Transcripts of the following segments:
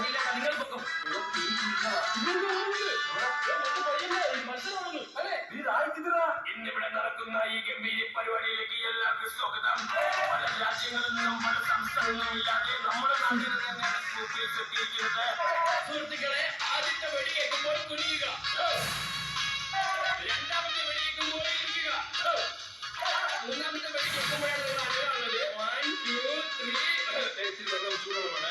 നിങ്ങൾ പൊക്കും. ഇന്നിവിടെ നടക്കുന്ന ഈ ഗംഭീര പരിപാടിയിലേക്ക് എല്ലാവർക്കും സ്വാഗതം. പല രാജ്യങ്ങളിൽ നിന്നും പല സംസ്ഥാനങ്ങളിലും ഇല്ലാതെ നമ്മുടെ നാട്ടിൽ തന്നെയാണ് ഗ്രൂപ്പിൽ എത്തിയിരിക്കുന്നത്. സുഹൃത്തുക്കളെ, ആദ്യത്തെ വെടി കേൾക്കുമ്പോൾ കുനിയുക, രണ്ടാമത്തെ വെടി കേൾക്കുമ്പോൾ ഇരിക്കുക, മൂന്നാമത്തെ വെടി കേൾക്കുമ്പോഴാണ് നിങ്ങൾ അറിയാവുന്നത്. 1 2 3 ചൂടുമാണ്.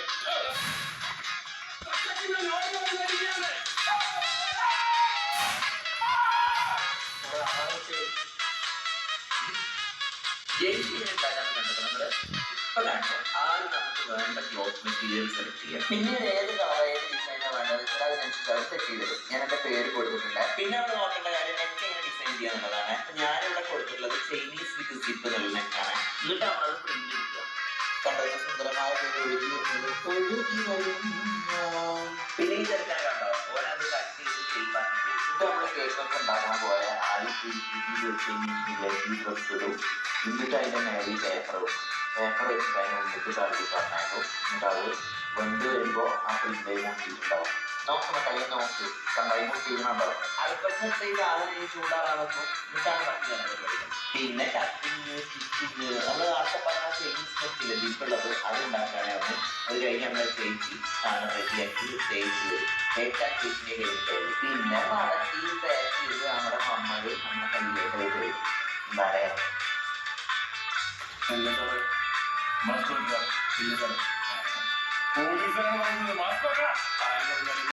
നമുക്ക് വേണ്ട ക്ലോത്ത് മെറ്റീരിയൽ സെലക്ട് ചെയ്യാം. പിന്നീട് ഏത് കളർ ഏത് ഡിസൈനാണ് വേണ്ടത് അതിനനുസരിച്ച് അവർ സെറ്റ് ചെയ്ത് തരും. ഞാൻ എൻ്റെ പേര് കൊടുത്തിട്ടുണ്ട്. പിന്നെ അവിടെ നോക്കേണ്ട കാര്യം നെക്ക് എങ്ങനെ ഡിസൈൻ ചെയ്യാന്നുള്ളതാണ്. ഞാനിവിടെ കൊടുത്തിട്ടുള്ളത് ചൈനീസ് വിത്ത് സിപ്പ് എന്നുള്ള നെക്കാണ്. എന്നിട്ട് നമ്മളത് പ്രിന്റ് എടുക്കുക. കണ്ടത് സുന്ദരമായ പിന്നെ ഈ ചെറുക്കാൻ കണ്ടോ, ഓരത് കട്ട് ചെയ്ത് ഷേപ്പാക്കി ഇത് നമ്മൾ കേക്കൊക്കെ ഉണ്ടാക്കാൻ പോലെ ആദ്യം ഡ്രസ് ഇടും. എന്നിട്ട് അതിൻ്റെ മേലെ പേപ്പർ വെച്ചിട്ട് അതിന് ഉള്ളിട്ട് തള്ളി പറഞ്ഞാലും എന്നിട്ട് അത് വെന്ത് വരുമ്പോൾ ആ പ്രിൻ്റ് മുട്ടിയിട്ടുണ്ടാവും. നോക്കുന്ന കൈ നോക്ക് കൈ മുട്ടിയിട്ടുണ്ടാവും. അടുപ്പത്തെ ഈ സാധനം ചൂടാറാൻ വെക്കും. എന്നിട്ടാണ് ബാക്കി പരിപാടികൾ. പിന്നെ കട്ടിങ് സ്റ്റിച്ചിങ് നമ്മൾ നേരത്തെ പറഞ്ഞ ചൈനീസ് നെക്കില്ല ഡിപ്പുള്ളത് അത് ഉണ്ടാക്കാനാണ്. അത് കഴിഞ്ഞ് നമ്മളെ ചേച്ചി സാധനം റെഡിയാക്കി തേക്കാൻ ചേച്ചിൻ്റെ കഴിഞ്ഞിട്ടുള്ളൂ. പിന്നെ മടക്കി പാക്ക് ചെയ്ത് നമ്മുടെ മമ്മള് നമ്മുടെ കയ്യിലേക്ക് തരും. എന്താ പറയുക, മാസ്ക് പോലീസാണ് പറഞ്ഞത്. മാസ്ക്